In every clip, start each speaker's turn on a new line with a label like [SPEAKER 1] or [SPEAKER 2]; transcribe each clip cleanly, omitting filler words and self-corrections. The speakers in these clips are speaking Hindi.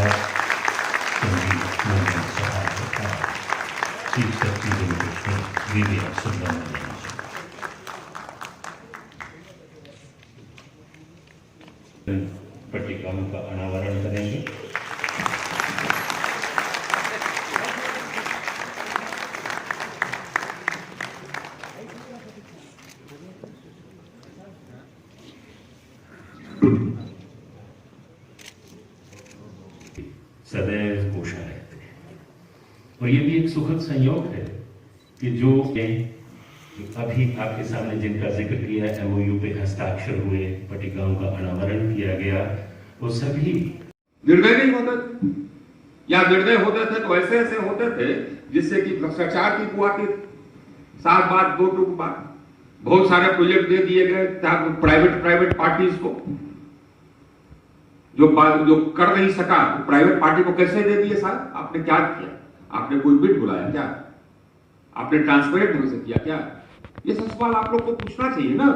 [SPEAKER 1] विधायक संजीव मोहन सहाय और chief secretary delegation VVR Subrahmanyam पट्टिकाओं का अनावरण करेंगे। सदैव कोशा रहते हैं और ये भी एक सुखद संयोग है कि जो अभी आपके सामने जिनका जिक्र किया एमओयू पे हस्ताक्षर हुए, पट्टिकाओं का अनावरण किया गया, वो सभी
[SPEAKER 2] निर्णय नहीं होते थे या निर्णय होते थे तो ऐसे ऐसे होते थे जिससे कि भ्रष्टाचार की बुआती सात बात दो टूक बात बहुत सारे प्रोजेक्ट दे दिए गए प्राइवेट पार्टीज को जो कर नहीं सका तो प्राइवेट पार्टी को कैसे दे दिए साहब? आपने क्या किया? आपने कोई बिड बुलाया क्या? आपने ट्रांसपेरेंट ढंग से किया क्या? ये सब सवाल आप लोग को पूछना चाहिए ना।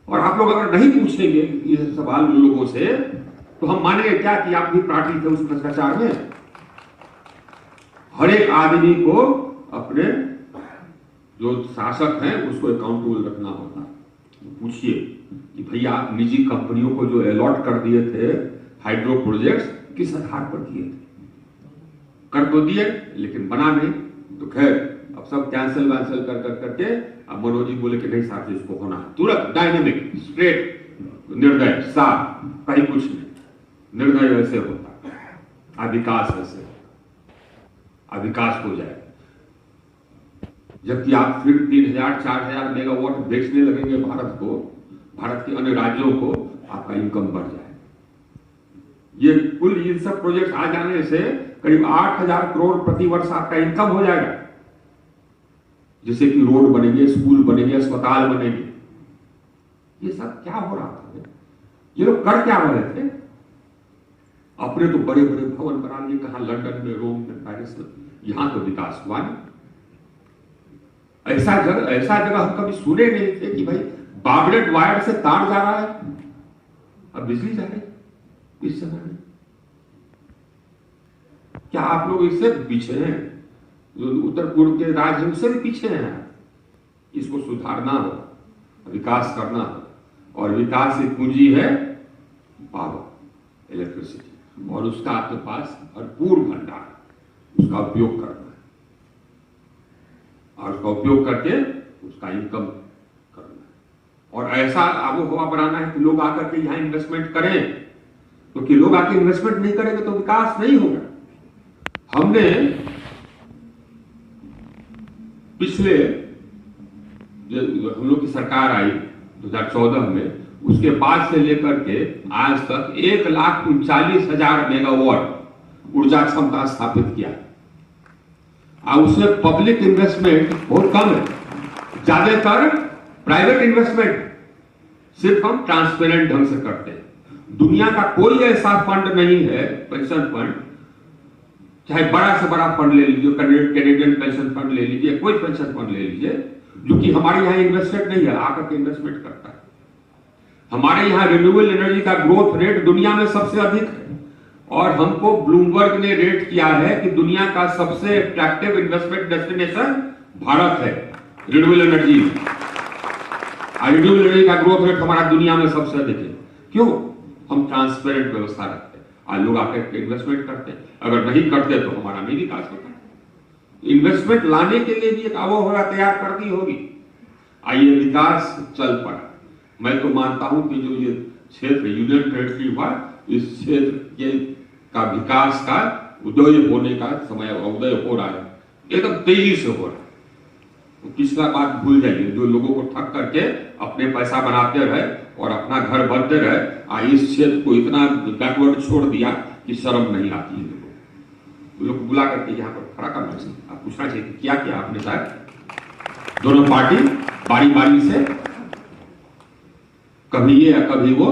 [SPEAKER 2] और आप लोग अगर नहीं पूछेंगे ये सवाल उन लोगों से तो हम मानेंगे क्या कि आप भी पार्टी थे उस भ्रष्टाचार में? हर एक आदमी को अपने जो शासक हैं उसको अकाउंटेबल रखना होता। पूछिए कि भैया आप निजी कंपनियों को जो अलॉट कर दिए थे हाइड्रो प्रोजेक्ट्स किस आधार पर दिए थे? कर तो दिए लेकिन बना नहीं, तो खैर अब सब कैंसिल वैंसिल करके अब मनोज जी बोले कि नहीं साहब इसको होना है तुरंत डायनेमिक स्ट्रेट निर्णय साफ, कहीं कुछ नहीं, निर्णय ऐसे होता, विकास ऐसे विकास हो जाए। जबकि आप फिर 3000-4000 मेगावाट बेचने लगेंगे भारत के अन्य राज्यों को, आपका इनकम बढ़ जाए। ये कुल इन सब प्रोजेक्ट आ जाने से करीब 8000 करोड़ प्रति वर्ष आपका इनकम हो जाएगा, जैसे कि रोड बनेंगे, स्कूल बनेंगे, अस्पताल बनेंगे। ये सब क्या हो रहा था? ये लोग कर क्या रहे थे? अपने तो बड़े बड़े भवन बना लिए, कहां लंदन में, रोम में, पेरिस में, यहां तो विकास हुआ नहीं। ऐसा जगह हम कभी सुने नहीं थे कि भाई बाबलेट वायर से तार जा रहा है, अब बिजली जा रही इस समय में। क्या आप लोग इससे पीछे हैं? जो उत्तर पूर्व के राज्य उससे भी पीछे हैं। इसको सुधारना हो, विकास करना हो, और विकास की पूंजी है पावर, इलेक्ट्रिसिटी, और उसका आपके पास भरपूर भंडार, उसका उपयोग करना है और उसका उपयोग करके उसका इनकम करना है। और ऐसा आबोहवा बनाना है कि लोग आकर के यहां इन्वेस्टमेंट करें, क्योंकि लोग आके इन्वेस्टमेंट नहीं करेंगे तो विकास नहीं होगा। हमने पिछले हम लोग की सरकार आई 2014 में, उसके बाद से लेकर के आज तक 1,39,000 मेगावाट ऊर्जा क्षमता स्थापित किया। और उसमें पब्लिक इन्वेस्टमेंट बहुत कम है, ज्यादातर प्राइवेट इन्वेस्टमेंट सिर्फ हम ट्रांसपेरेंट ढंग से करते हैं। दुनिया का कोई ऐसा फंड नहीं है, पेंशन फंड, चाहे बड़ा से बड़ा फंड ले लीजिए, कैनेडियन पेंशन फंड ले लीजिए, कोई पेंशन फंड ले लीजिए, जो कि हमारे यहाँ इन्वेस्टेड नहीं है, आकर के इन्वेस्टमेंट करता है। हमारे यहाँ रिन्यूएबल एनर्जी का ग्रोथ रेट दुनिया में सबसे अधिक है, और हमको ब्लूमबर्ग ने रेट किया है कि दुनिया का सबसे अट्रैक्टिव इन्वेस्टमेंट डेस्टिनेशन भारत है रिन्यूएबल एनर्जी। रिन्यूएबल एनर्जी का ग्रोथ रेट हमारा दुनिया में सबसे अधिक है। क्यों? हम ट्रांसपेरेंट व्यवस्था रखते हैं, आज लोग आकर इन्वेस्टमेंट करते हैं। अगर नहीं करते तो हमारा नहीं विकास होता। इन्वेस्टमेंट लाने के लिए भी एक आबोहवा तैयार करनी होगी। आइए विकास चल पड़ा। मैं तो मानता हूं कि जो ये क्षेत्र यूनियन टेरिटरी हुआ, इस क्षेत्र के का विकास का उदय होने का समय उदय हो रहा है, एकदम तेजी से हो रहा है। तो पिछला बात भूल जाइए, जो लोगों को ठग करके अपने पैसा बनाते रहे और अपना घर बनते रहे, इस क्षेत्र को इतना बैकवर्ड छोड़ दिया कि शर्म नहीं आती है। लोग बुला करके यहाँ पर खड़ा करना चाहिए, आप पूछना चाहिए कि क्या क्या आपने साथ दोनों पार्टी बारी बारी से कभी ये या कभी वो,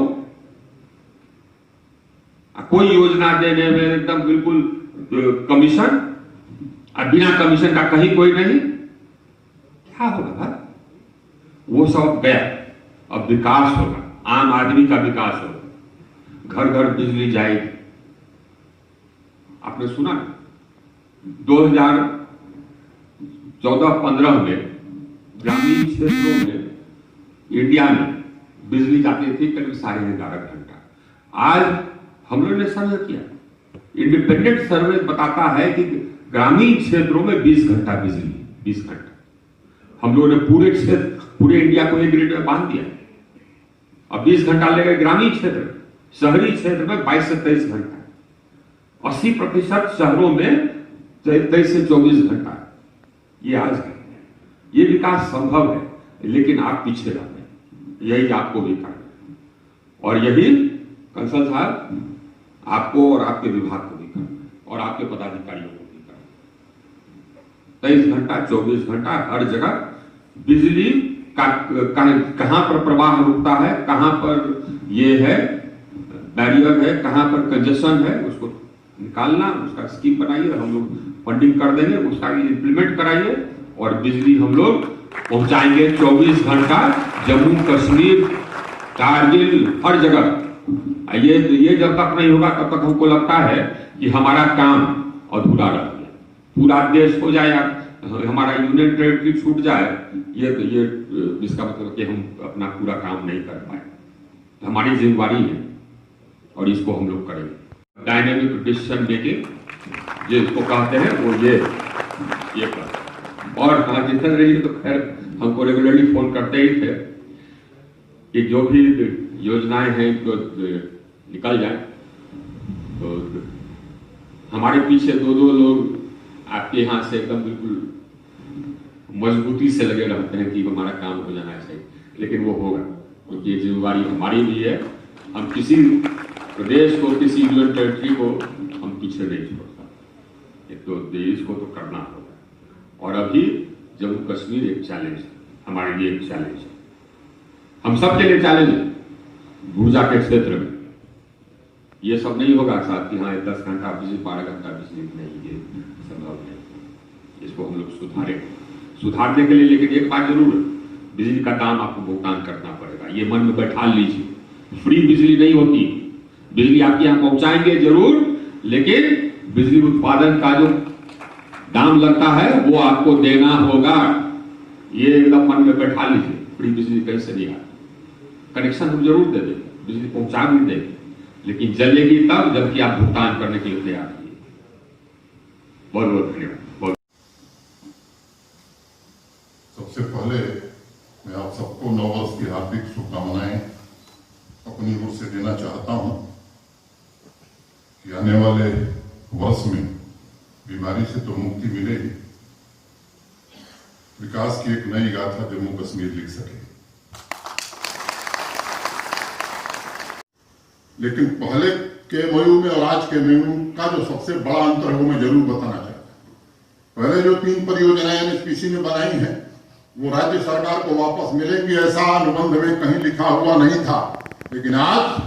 [SPEAKER 2] कोई योजना देने में एकदम बिल्कुल कमीशन, बिना कमीशन का कहीं कोई नहीं। क्या होगा भाई? वो सब गया, अब विकास होगा, आम आदमी का विकास होगा। घर घर बिजली जाएगी। आपने सुना 2014-15 में ग्रामीण क्षेत्रों में इंडिया में बिजली जाती थी करीब 11.5 घंटा। आज हम लोगों ने सर्वे किया, इंडिपेंडेंट सर्वे बताता है कि ग्रामीण क्षेत्रों में 20 घंटा बिजली, 20 घंटा। हम लोगों ने पूरे इंडिया को एक ग्रिड में बांध दिया। अब 20 घंटा लेगा ग्रामीण क्षेत्र, शहरी क्षेत्र में 22 से 23 घंटा, 80% शहरों में 23 से 24 घंटा। ये आज है, ये विकास संभव है, लेकिन आप पीछे रह गए। यही आपको भी करना है, और यही कंसल साहब आपको और आपके विभाग को भी करना है, और आपके पदाधिकारियों को भी करना है। 23 घंटा 24 घंटा हर जगह बिजली का कहां पर प्रवाह रुकता है, कहां पर ये है बैरियर है, कहां पर कंजेशन है, उसको निकालना, उसका स्कीम बनाइए, हम लोग फंडिंग कर देंगे, उसका इंप्लीमेंट कराइए, और बिजली हम लोग पहुंचाएंगे 24 घंटा जम्मू कश्मीर, कारगिल, हर जगह। ये जब तक नहीं होगा तब तक हमको लगता है कि हमारा काम अधूरा रह गया। पूरा देश हो जाए, हमारा यूनियन टेरिटरी छूट जाए, ये इसका मतलब कि हम अपना पूरा काम नहीं कर पाए। हमारी जिम्मेवारी है और इसको हम लोग करेंगे। डायनेमिक डिसीजन मेकिंग जिसको कहते हैं वो ये कर। और हाँ, जितेंद्र जी तो खैर हमको रेगुलरली फोन करते ही थे कि जो भी योजनाएं हैं तो निकल जाए। तो हमारे पीछे दो लोग आपके यहाँ से एकदम बिल्कुल मजबूती से लगे रहते हैं कि हमारा काम हो जाना चाहिए, लेकिन वो होगा, क्योंकि ये जिम्मेवारी हमारी भी है। हम किसी प्रदेश को, किसी यूनियन टेरिटरी को हम पीछे नहीं छोड़ सकते, तो देश को तो करना होगा। और अभी जम्मू कश्मीर एक चैलेंज है, हमारे लिए एक चैलेंज है, हम सबके लिए चैलेंज है। ऊर्जा के क्षेत्र में ये सब नहीं होगा साथ कि हाँ 10 घंटा बिजली, 12 घंटा बिजली नहीं, ये संभव नहीं। इसको हम लोग सुधारने के लिए, लेकिन एक बात जरूर है, बिजली का दाम आपको भुगतान करना पड़ेगा। ये मन में बैठा लीजिए, फ्री बिजली नहीं होती। बिजली आपके यहाँ पहुंचाएंगे जरूर, लेकिन बिजली उत्पादन का जो दाम लगता है वो आपको देना होगा। ये एकदम मन में बैठा लीजिए, फ्री बिजली कहीं से नहीं आती। कनेक्शन हम जरूर दे देंगे, बिजली पहुंचा भी देंगे, लेकिन जलेगी तब जबकि आप भुगतान करने के लिए तैयार रहिए। बहुत बहुत धन्यवाद।
[SPEAKER 3] सबसे पहले मैं आप सबको नव वर्ष की हार्दिक शुभकामनाएं अपनी ओर से देना चाहता हूं कि आने वाले वर्ष में बीमारी से तो मुक्ति मिलेगी, विकास की एक नई गाथा जम्मू कश्मीर लिख सके। लेकिन पहले के MOU में और आज के MOU का जो सबसे बड़ा अंतर है वो मैं जरूर बताना चाहता हूं। पहले जो 3 परियोजनाएं NHPC में बनाई हैं वो राज्य सरकार को वापस मिलेंगी, ऐसा अनुबंध में कहीं लिखा हुआ नहीं था। लेकिन आज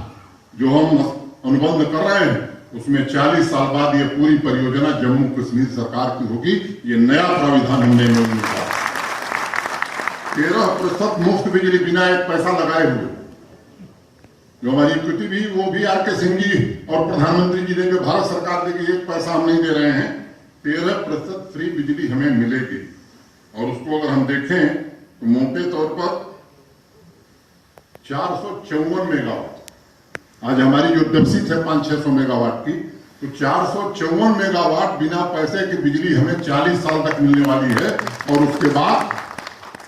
[SPEAKER 3] जो हम अनुबंध कर रहे हैं उसमें 40 साल बाद ये पूरी परियोजना जम्मू कश्मीर सरकार की होगी। ये नया प्राविधान हमने MOU में कहा। 13% मुफ्त बिजली बिना एक पैसा लगाए हुए। जो हमारी इक्विटी भी वो भी RK सिंह जी और प्रधानमंत्री जी देंगे, भारत सरकार देगी, एक पैसा हम नहीं दे रहे हैं। 13% फ्री बिजली हमें मिलेगी। और उसको अगर हम देखें तो मोटे तौर पर 454 मेगावाट, आज हमारी जो डेफिसिट है 500-600 मेगावाट की, तो 454 मेगावाट बिना पैसे की बिजली हमें 40 साल तक मिलने वाली है। और उसके बाद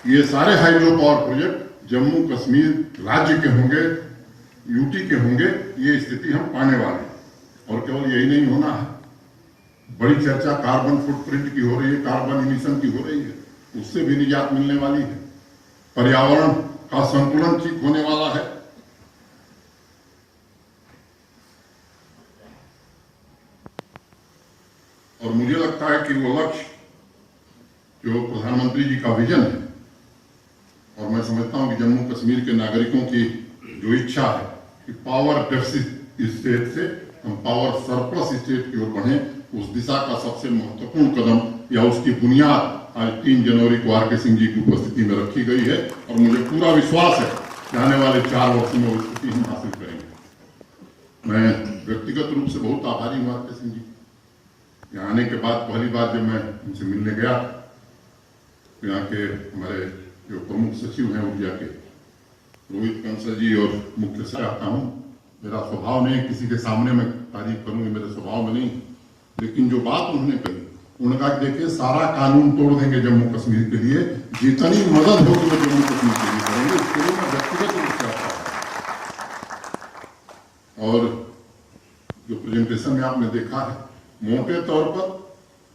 [SPEAKER 3] ये सारे hydro power project Jammu Kashmir राज्य के होंगे, UT के होंगे। ये स्थिति हम पाने वाले हैं। और केवल यही नहीं होना है, बड़ी चर्चा कार्बन फुटप्रिंट की हो रही है, कार्बन इमिशन की हो रही है, उससे भी निजात मिलने वाली है। पर्यावरण का संतुलन ठीक होने वाला है। और मुझे लगता है कि वो लक्ष्य जो प्रधानमंत्री जी का विजन है, और मैं समझता हूं कि जम्मू कश्मीर के नागरिकों की जो इच्छा है कि पावर डेफिसिट स्टेट से हम पावर सरप्लस स्टेट की ओर बढ़ें, उस दिशा का सबसे महत्वपूर्ण कदम या उसकी बुनियाद आज 3 जनवरी को RK सिंह जी की उपस्थिति में रखी गई है। और मुझे पूरा विश्वास है कि आने वाले 4 वर्षों में वो स्थिति हम हासिल करेंगे। मैं व्यक्तिगत रूप से बहुत आभारी हूँ आर के सिंह जी। यहाँ आने के बाद पहली बार जब मैं उनसे मिलने गया तो यहाँ के हमारे जो प्रमुख सचिव हैं ऊर्जा के रोहित कंसल जी और मुख्य सचिव आता हूँ। मेरा स्वभाव नहीं किसी के सामने मैं तारीफ करूंगी, मेरे स्वभाव में नहीं, लेकिन जो बात उन्होंने कही, उन्होंने कहा कि देखिए सारा कानून तोड़ देंगे जम्मू कश्मीर के लिए, जितनी मदद होगी वो जम्मू कश्मीर के लिए करेंगे। इसके लिए मैं व्यक्तिगत रूप से आता हूं। और जो प्रेजेंटेशन में आपने देखा है, मोटे तौर पर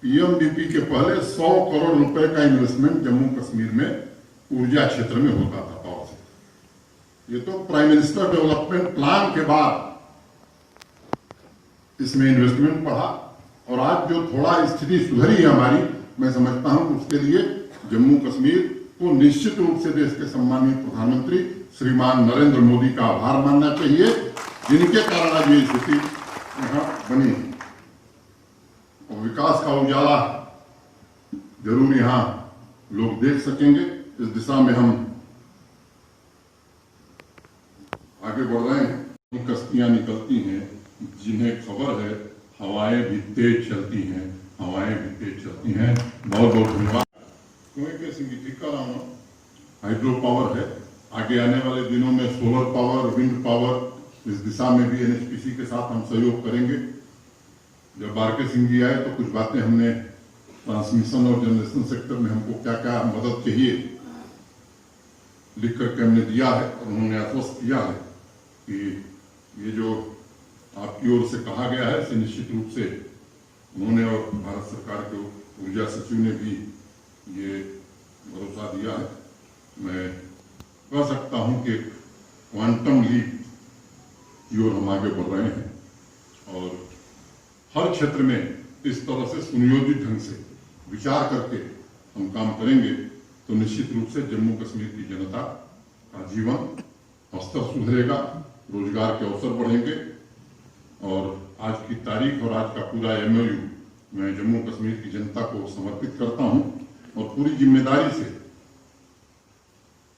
[SPEAKER 3] पीएमडीपी के पहले 100 करोड़ रुपए का इन्वेस्टमेंट जम्मू कश्मीर में ऊर्जा क्षेत्र में होता था, पावर से। ये तो प्राइम मिनिस्टर डेवलपमेंट प्लान के बाद इसमें इन्वेस्टमेंट बढ़ा, और आज जो थोड़ा स्थिति सुधरी है हमारी, मैं समझता हूं कि उसके लिए जम्मू कश्मीर को निश्चित रूप से देश के सम्मानित प्रधानमंत्री श्रीमान नरेंद्र मोदी का आभार मानना चाहिए, जिनके कारण आज ये स्थिति यहां बनी। और विकास का उजाला जरूर यहां लोग देख सकेंगे। इस दिशा में हम आगे बढ़ रहे हैं। कश्तियां निकलती हैं जिन्हें खबर है हवाएं भी तेज चलती हैं, हवाएं भी तेज चलती हैं। बहुत बहुत धन्यवाद। कुएं के सिंह ठीक कर रहा हूं, हाइड्रो पावर है, आगे आने वाले दिनों में सोलर पावर, विंड पावर, इस दिशा में भी एनएचपीसी के साथ हम सहयोग करेंगे। जब आर के सिंह जी आए तो कुछ बातें हमने ट्रांसमिशन और जनरेशन सेक्टर में हमको क्या क्या मदद चाहिए लिख करके हमने दिया है, और उन्होंने आश्वस्त किया है कि ये जो आपकी ओर से कहा गया है, निश्चित रूप से उन्होंने और भारत सरकार के ऊर्जा सचिव ने भी ये भरोसा दिया है। मैं कह सकता हूं कि क्वांटम लीप की ओर हम आगे बढ़ रहे हैं, और हर क्षेत्र में इस तरह से सुनियोजित ढंग से विचार करके हम काम करेंगे तो निश्चित रूप से जम्मू कश्मीर की जनता का जीवन स्तर सुधरेगा, रोजगार के अवसर बढ़ेंगे। और आज की तारीख और आज का पूरा एमओयू मैं जम्मू कश्मीर की जनता को समर्पित करता हूं, और पूरी जिम्मेदारी से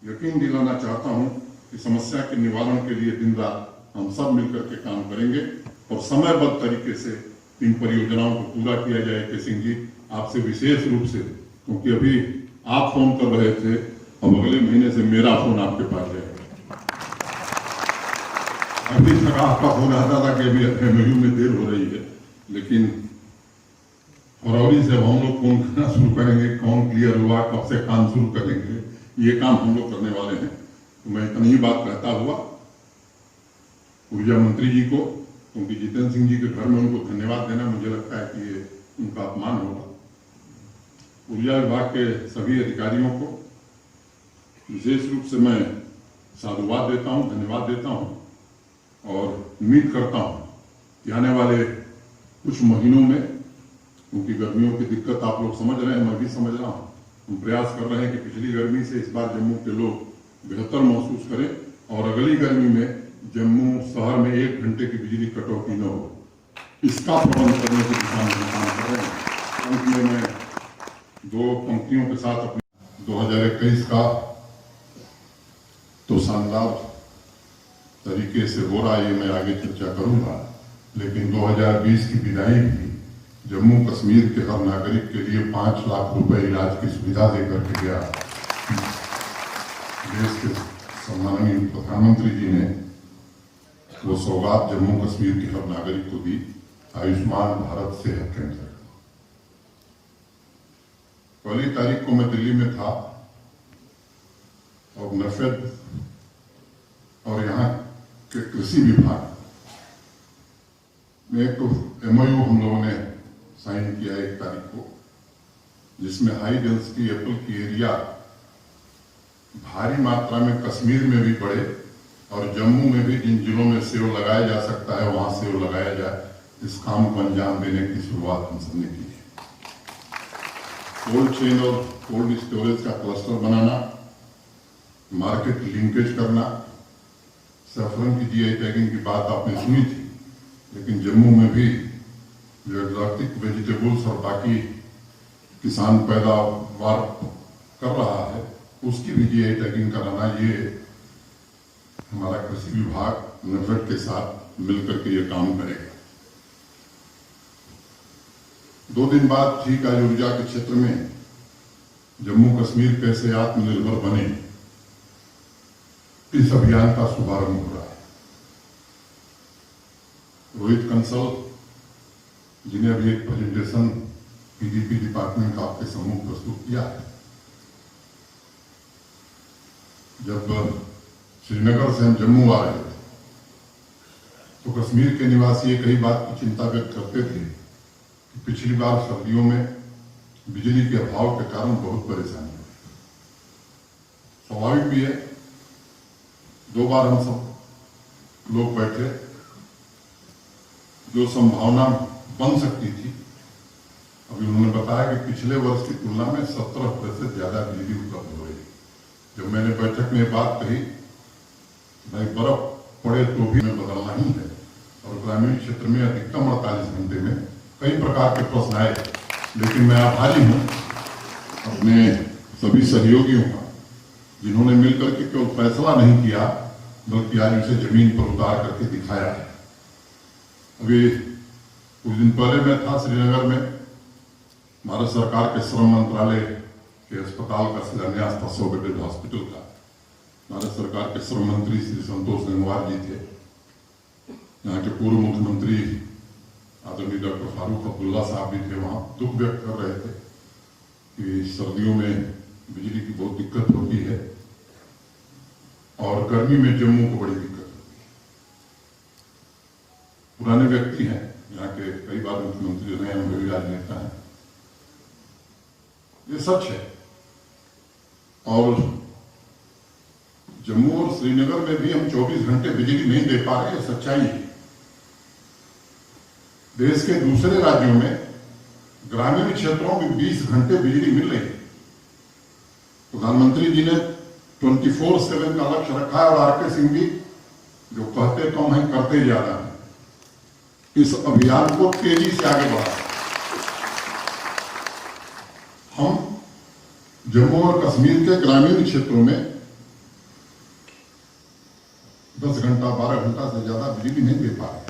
[SPEAKER 3] यकीन दिलाना चाहता हूं कि समस्या के निवारण के लिए दिन रात हम सब मिलकर के काम करेंगे, और समयबद्ध तरीके से इन परियोजनाओं को पूरा किया जाए। के सिंह जी, आपसे विशेष रूप से, क्योंकि अभी आप फोन कर रहे थे, अब अगले महीने से मेरा फोन आपके पास जाएगा। अभी तक आपका फोन आता था कि अभी एमओयू में देर हो रही है, लेकिन फरवरी से हम लोग फोन करना शुरू करेंगे, कौन क्लियर हुआ, कब से काम शुरू करेंगे, ये काम हम लोग करने वाले हैं। तो मैं इतनी ही बात कहता हुआ ऊर्जा मंत्री जी को, क्योंकि जितेंद्र सिंह जी के घर में उनको धन्यवाद देना मुझे लगता है कि ये उनका अपमान होगा। ऊर्जा विभाग के सभी अधिकारियों को विशेष रूप से मैं साधुवाद देता हूं, धन्यवाद देता हूं, और उम्मीद करता हूं कि आने वाले कुछ महीनों में, क्योंकि गर्मियों की दिक्कत आप लोग समझ रहे हैं, मैं भी समझ रहा हूं, हम प्रयास कर रहे हैं कि पिछली गर्मी से इस बार जम्मू के लोग बेहतर महसूस करें, और अगली गर्मी में जम्मू शहर में 1 घंटे की बिजली कटौती न हो, इसका प्रबंध करने की दिशा में काम कर रहे हैं। अंत में मैं 2 पंक्तियों के साथ अपने 2021 का तो शानदार तरीके से हो रहा है, ये मैं आगे चर्चा करूंगा, लेकिन 2020 की विदाई भी जम्मू कश्मीर के हर नागरिक के लिए 5 लाख रुपए इलाज की सुविधा देकर के गया। देश के सम्माननीय प्रधानमंत्री जी ने वो सौगात जम्मू कश्मीर के हर नागरिक को दी, आयुष्मान भारत सेहत केंद्र। पहली तारीख को मैं दिल्ली में था, और नफेद और यहाँ के कृषि विभाग में एक एमओयू हम लोगों ने साइन किया 1 तारीख को, जिसमें हाई डेंसिटी एप्पल की एरिया भारी मात्रा में कश्मीर में भी बढ़े, और जम्मू में भी जिन जिलों में सेव लगाया जा सकता है वहां सेव लगाया जाए। इस काम को अंजाम देने की शुरुआत हम सबने की है। कोल्ड चेन और कोल्ड स्टोरेज का क्लस्टर बनाना, मार्केट लिंकेज करना, सैफरन की जीआई टैगिंग की बात आपने सुनी थी, लेकिन जम्मू में भी जो एक्सोटिक वेजिटेबल्स और बाकी किसान पैदावार कर रहा है, उसकी भी जीआई टैगिंग कराना, ये हमारा कृषि विभाग नेफेड के साथ मिलकर के ये काम करेगा। 2 दिन बाद ठीक है, ऊर्जा के क्षेत्र में जम्मू कश्मीर कैसे आत्मनिर्भर बने, इस अभियान का शुभारंभ हो रहा है। रोहित कंसल जिन्हें अभी एक प्रेजेंटेशन पीडीपी डिपार्टमेंट का आपके सम्मुख प्रस्तुत किया है। जब श्रीनगर से हम जम्मू आ रहे थे तो कश्मीर के निवासी एक ही बात की चिंता व्यक्त करते थे कि पिछली बार सर्दियों में बिजली के अभाव के कारण बहुत परेशानी हुई। स्वाभाविक भी है, 2 बार हम सब लोग बैठे, जो संभावना बन सकती थी, अभी उन्होंने बताया कि पिछले वर्ष की तुलना में 17% ज्यादा बिजली उपलब्ध हो रही है। जब मैंने बैठक में बात कही, भाई बर्फ पड़े तो भी हमें बदलना ही है, और ग्रामीण क्षेत्र में अधिकतम 48 घंटे में कई प्रकार के प्रश्न आए, लेकिन मैं आभारी हूं अपने सभी सहयोगियों का, जिन्होंने मिलकर के केवल फैसला नहीं किया बल्कि आज उसे जमीन पर उतार करके दिखाया है। अभी कुछ दिन पहले मैं था श्रीनगर में, भारत सरकार के श्रम मंत्रालय के अस्पताल का शिलान्यास था, 100 बेडेड हॉस्पिटल का। भारत सरकार के श्रम मंत्री श्री संतोष गंगवार जी थे, यहाँ के पूर्व मुख्यमंत्री आदरणीय डॉक्टर फारूक अब्दुल्ला साहब भी थे, वहां दुख व्यक्त कर रहे थे कि सर्दियों में बिजली की बहुत दिक्कत होती है और गर्मी में जम्मू को बड़ी दिक्कत होती है। पुराने व्यक्ति हैं, यहाँ के कई बार मुख्यमंत्री रहे, अनुभवी राजनेता हैं, ये सच है। और जम्मू और श्रीनगर में भी हम 24 घंटे बिजली नहीं दे पा रहे, सच्चाई है। देश के दूसरे राज्यों में ग्रामीण क्षेत्रों में 20 घंटे बिजली मिल रही है। प्रधानमंत्री जी ने 24/7 का लक्ष्य रखा है और आरके सिंह भी जो कहते कम है करते जा रहे हैं, इस अभियान को तेजी से आगे बढ़ा। हम जम्मू और कश्मीर के ग्रामीण क्षेत्रों में 10 घंटा 12 घंटा से ज्यादा बिजली नहीं दे पा रहे,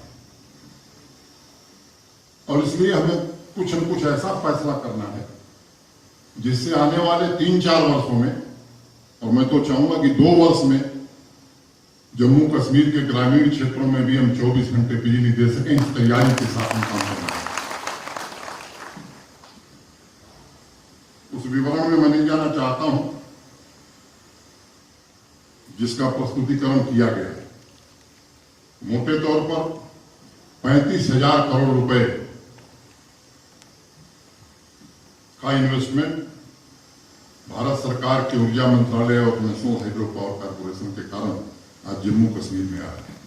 [SPEAKER 3] और इसलिए हमें कुछ न कुछ ऐसा फैसला करना है जिससे आने वाले 3-4 वर्षों में, और मैं तो चाहूंगा कि 2 वर्ष में, जम्मू कश्मीर के ग्रामीण क्षेत्रों में भी हम 24 घंटे बिजली दे सकें। इस तैयारी के साथ हम काम करेंगे। उस विवरण में मैं नहीं जाना चाहता हूं जिसका प्रस्तुतिकरण किया गया है। मोटे तौर पर 35,000 करोड़ रुपए का इन्वेस्टमेंट भारत सरकार के ऊर्जा मंत्रालय और नेशनल हाइड्रो पावर कॉर्पोरेशन के कारण आज जम्मू कश्मीर में आ रहे हैं।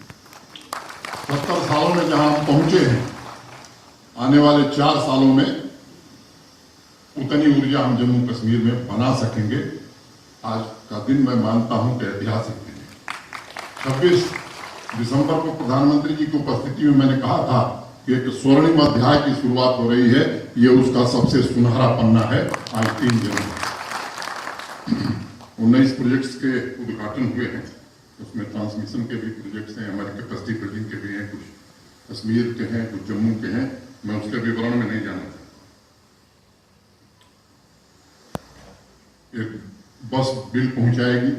[SPEAKER 3] 70 सालों में जहां हम पहुंचे हैं, आने वाले 4 सालों में उतनी ऊर्जा हम जम्मू कश्मीर में बना सकेंगे। आज का दिन मैं मानता हूं कि ऐतिहासिक दिन है। 26 दिसंबर को प्रधानमंत्री जी की उपस्थिति में मैंने कहा था कि एक स्वर्णिम अध्याय की शुरुआत हो रही है, ये उसका सबसे सुनहरा पन्ना है। आज 3 जनवरी 19 प्रोजेक्ट्स के उद्घाटन हुए हैं, उसमें ट्रांसमिशन के भी प्रोजेक्ट्स हैं, हमारी कैपेसिटी बिल्डिंग के भी हैं, कुछ कश्मीर के हैं, कुछ जम्मू के हैं, मैं उसके विवरण में नहीं जाना चाहता। एक बस बिल पहुंचाएगी,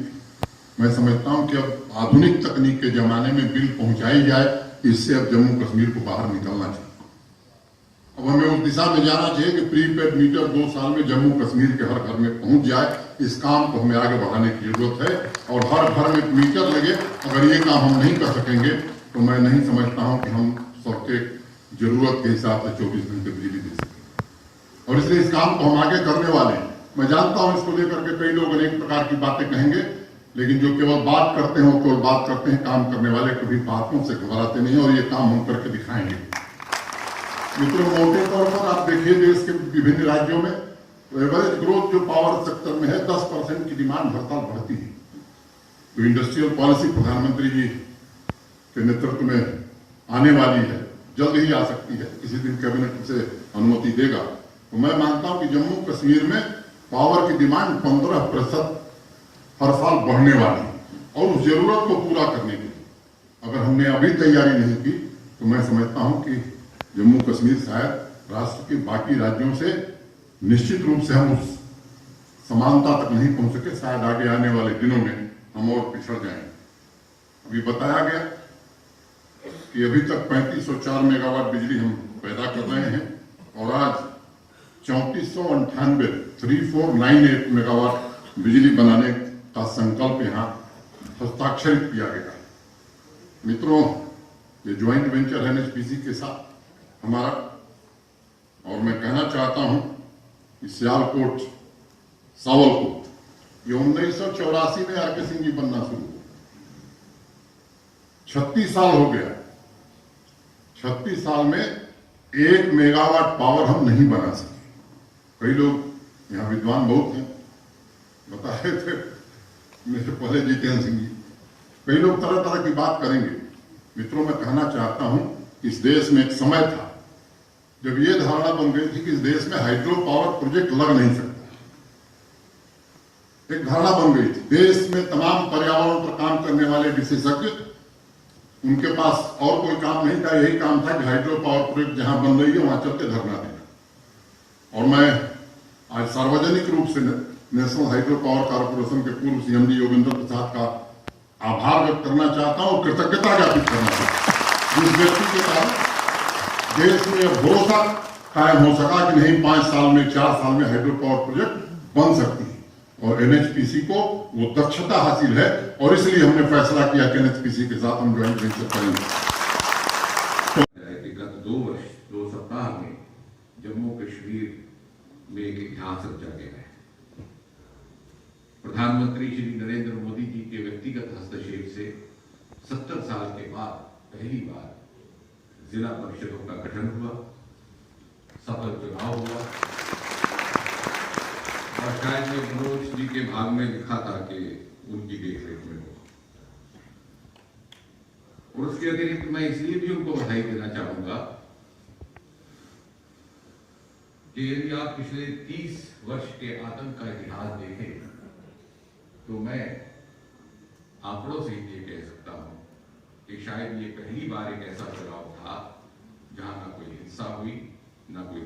[SPEAKER 3] मैं समझता हूं कि अब आधुनिक तकनीक के जमाने में बिल पहुंचाई जाए, इससे अब जम्मू कश्मीर को बाहर निकलना चाहिए। अब हमें उस दिशा में जाना चाहिए कि प्रीपेड मीटर 2 साल में जम्मू कश्मीर के हर घर में पहुंच जाए। इस काम को हमें आगे बढ़ाने की जरूरत है और हर घर में मीटर लगे। अगर ये काम हम नहीं कर सकेंगे तो मैं नहीं समझता हूं कि हम सबके जरूरत के हिसाब से 24 घंटे बिजली दे सकेंगे। और इसलिए इस काम को हम आगे करने वाले हैं। मैं जानता हूं इसको लेकर के कई लोग अनेक प्रकार की बातें कहेंगे, लेकिन जो केवल बात करते हैं वो केवल बात करते हैं, काम करने वाले कभी बातों से घबराते नहीं, और ये काम हम करके दिखाएंगे। मित्रों, मोटे तौर पर आप देखिए देश के विभिन्न राज्यों में एवरेज ग्रोथ जो पावर सेक्टर में है, 10% की डिमांड हर साल बढ़ती है। तो इंडस्ट्रियल पॉलिसी प्रधानमंत्री जी के नेतृत्व में आने वाली है, जल्द ही आ सकती है, किसी दिन कैबिनेट उसे अनुमति देगा। तो मैं मानता हूं कि जम्मू कश्मीर में पावर की डिमांड 15% हर साल बढ़ने वाली है, और उस जरूरत को पूरा करने के लिए अगर हमने अभी तैयारी नहीं की तो मैं समझता हूं कि जम्मू कश्मीर शायद राष्ट्र के बाकी राज्यों से निश्चित रूप से हम उस समानता तक नहीं पहुंच सके। शायद आगे आने वाले दिनों में हम और पिछड़ जाएंगे। अभी बताया गया कि अभी तक 3504 मेगावाट बिजली हम पैदा कर रहे हैं और आज 3498 मेगावाट बिजली बनाने का संकल्प यहाँ हस्ताक्षरित किया गया। मित्रों, ये ज्वाइंट वेंचर है एनएचपीसी के साथ हमारा, और मैं कहना चाहता हूं कि सियालकोट सावलकोट ये 1984 में आरके सिंह जी बनना शुरू हुआ। 36 साल हो गया। 36 साल में 1 मेगावाट पावर हम नहीं बना सके। कई लोग यहाँ विद्वान बहुत हैं, बता रहे थे मेरे पहले जितेंद्र सिंह जी, कई लोग तरह तरह की बात करेंगे। मित्रों, मैं कहना चाहता हूं कि इस देश में एक समय था जब ये धारणा बन गई थी कि इस देश में हाइड्रो पावर प्रोजेक्ट लग नहीं सकता। एक धारणा बन गई थी। देश में तमाम पर्यावरण पर काम करने वाले विशेषज्ञ, उनके पास और कोई काम नहीं था, यही काम था कि हाइड्रो पावर प्रोजेक्ट जहां बन रही है वहां चल के धरना देना। और मैं आज सार्वजनिक रूप से नेशनल हाइड्रो पावर कॉर्पोरेशन के पूर्व सीएमडी योगेंद्र प्रसाद का आभार व्यक्त करना चाहता हूं और कृतज्ञता ज्ञापित करना चाहता हूं। जिस व्यक्ति के कारण देश में भरोसा कायम हो सका कि नहीं 5 साल में 4 साल में हाइड्रो पावर प्रोजेक्ट बन सकती है, और एनएचपीसी को वो दक्षता हासिल है और इसलिए हमने फैसला किया कि एनएचपीसी के साथ हम ज्वाइंट वेंचर करेंगे।
[SPEAKER 4] गत 2 सप्ताह में जम्मू कश्मीर में एक इतिहास रचा गया है। प्रधानमंत्री श्री नरेंद्र मोदी जी के व्यक्तिगत हस्तक्षेप से 70 साल के बाद पहली बार जिला परिषदों का गठन हुआ, सफल चुनाव हुआ, और शायद में मनोज जी के भाग में लिखा था कि उनकी देखरेख में हो। और उसके अतिरिक्त मैं इसलिए भी उनको बधाई देना चाहूंगा कि यदि आप पिछले 30 वर्ष के आतंक का इतिहास देखें तो मैं आंकड़ों से ये कह सकता हूं कि शायद ये पहली बार एक ऐसा चुनाव था जहां ना कोई हिंसा हुई, ना कोई